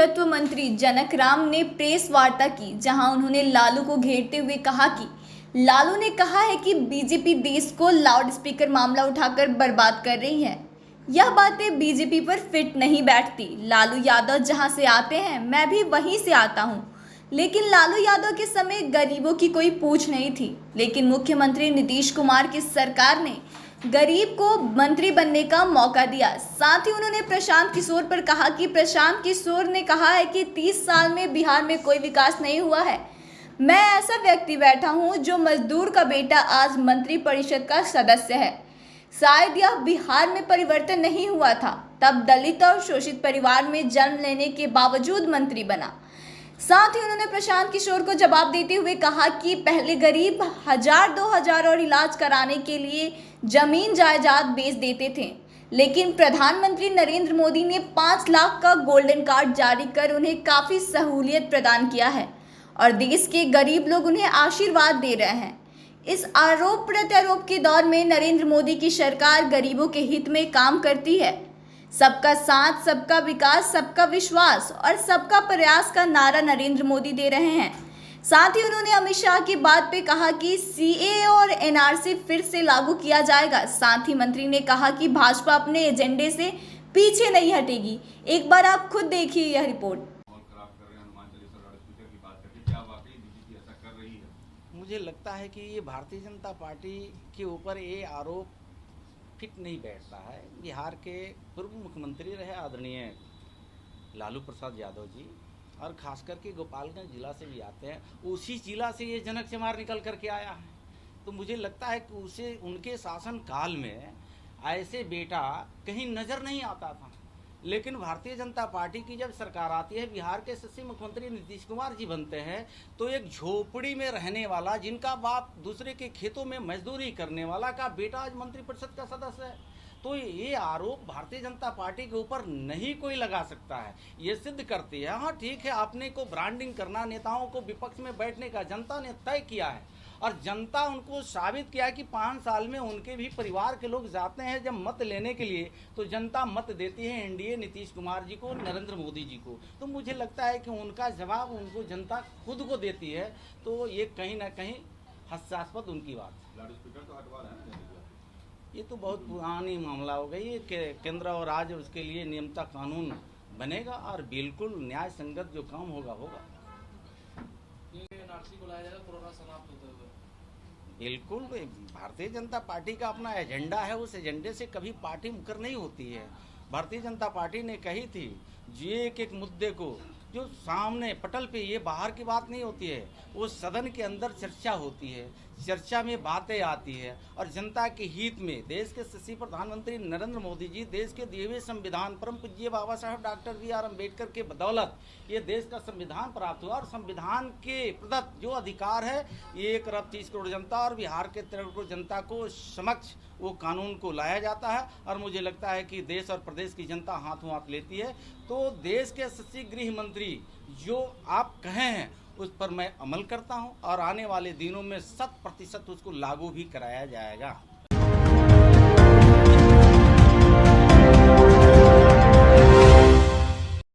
नेतृत्व मंत्री जनक राम ने प्रेस वार्ता की, जहां उन्होंने लालू को घेरते हुए कहा कि लालू ने कहा है कि बीजेपी देश को लाउड स्पीकर मामला उठाकर बर्बाद कर रही है। यह बातें बीजेपी पर फिट नहीं बैठती। लालू यादव जहां से आते हैं, मैं भी वहीं से आता हूं। लेकिन लालू यादव के समय गरीबों की कोई पूछ नहीं थी, लेकिन मुख्यमंत्री नीतीश कुमार की सरकार ने गरीब को मंत्री बनने का मौका दिया। साथ ही उन्होंने प्रशांत किशोर पर कहा कि प्रशांत किशोर ने कहा है कि 30 साल में बिहार में कोई विकास नहीं हुआ है। मैं ऐसा व्यक्ति बैठा हूं जो मजदूर का बेटा आज मंत्री परिषद का सदस्य है। शायद यह बिहार में परिवर्तन नहीं हुआ था, तब दलित और शोषित परिवार में जन्म लेने के बावजूद मंत्री बना। साथ ही उन्होंने प्रशांत किशोर को जवाब देते हुए कहा कि पहले गरीब 1000-2000 और इलाज कराने के लिए जमीन जायदाद बेच देते थे, लेकिन प्रधानमंत्री नरेंद्र मोदी ने 5 लाख का गोल्डन कार्ड जारी कर उन्हें काफ़ी सहूलियत प्रदान किया है और देश के गरीब लोग उन्हें आशीर्वाद दे रहे हैं। इस आरोप प्रत्यारोप के दौर में नरेंद्र मोदी की सरकार गरीबों के हित में काम करती है। सबका साथ, सबका विकास, सबका विश्वास और सबका प्रयास का नारा नरेंद्र मोदी दे रहे हैं। साथ ही उन्होंने अमित शाह की बात पे कहा कि सीएए और एनआरसी फिर से लागू किया जाएगा। साथ ही मंत्री ने कहा कि भाजपा अपने एजेंडे से पीछे नहीं हटेगी। एक बार आप खुद देखिए यह रिपोर्ट। मुझे लगता है कि ये भारतीय जनता पार्टी के ऊपर ये आरोप फिट नहीं बैठता है। बिहार के पूर्व मुख्यमंत्री रहे आदरणीय लालू प्रसाद यादव जी, और खास करके गोपालगंज जिला से भी आते हैं। उसी जिला से ये जनक चमार निकल करके आया है, तो मुझे लगता है कि उसे उनके शासन काल में ऐसे बेटा कहीं नज़र नहीं आता था। लेकिन भारतीय जनता पार्टी की जब सरकार आती है, बिहार के यशस्वी मुख्यमंत्री नीतीश कुमार जी बनते हैं, तो एक झोपड़ी में रहने वाला, जिनका बाप दूसरे के खेतों में मजदूरी करने वाला का बेटा आज मंत्रिपरिषद का सदस्य है। तो ये आरोप भारतीय जनता पार्टी के ऊपर नहीं कोई लगा सकता है। ये सिद्ध करती है, हाँ ठीक है, आपने को ब्रांडिंग करना, नेताओं को विपक्ष में बैठने का जनता ने तय किया है और जनता उनको साबित किया कि 5 साल में उनके भी परिवार के लोग जाते हैं जब मत लेने के लिए, तो जनता मत देती है एनडीए नीतीश कुमार जी को, नरेंद्र मोदी जी को। तो मुझे लगता है कि उनका जवाब उनको जनता खुद को देती है। तो ये कहीं ना कहीं हास्यास्पद उनकी बात है। ये तो बहुत पुरानी मामला हो गई है कि केंद्र और राज्य उसके लिए नियमता कानून बनेगा और बिल्कुल न्याय संगत जो काम होगा होगा। को लाया जाएगा कोरोना समाप्त होते हुए। बिल्कुल, भारतीय जनता पार्टी का अपना एजेंडा है, उस एजेंडे से कभी पार्टी मुकर नहीं होती है। भारतीय जनता पार्टी ने कही थी जो एक मुद्दे को जो सामने पटल पे, ये बाहर की बात नहीं होती है, वो सदन के अंदर चर्चा होती है, चर्चा में बातें आती है और जनता के हित में देश के यशस्वी प्रधानमंत्री नरेंद्र मोदी जी, देश के दिए हुए संविधान, परम पूज्य बाबा साहब डॉक्टर बी.आर. अम्बेडकर के बदौलत ये देश का संविधान प्राप्त हुआ और संविधान के प्रदत्त जो अधिकार है 1 अरब 30 करोड़ जनता और बिहार के 13 करोड़ जनता को समक्ष वो कानून को लाया जाता है। और मुझे लगता है कि देश और प्रदेश की जनता हाथों हाथ लेती है। तो देश के यशस्वी गृह मंत्री जो आप कहे हैं उस पर मैं अमल करता हूं और आने वाले दिनों में 100% उसको लागू भी कराया जाएगा।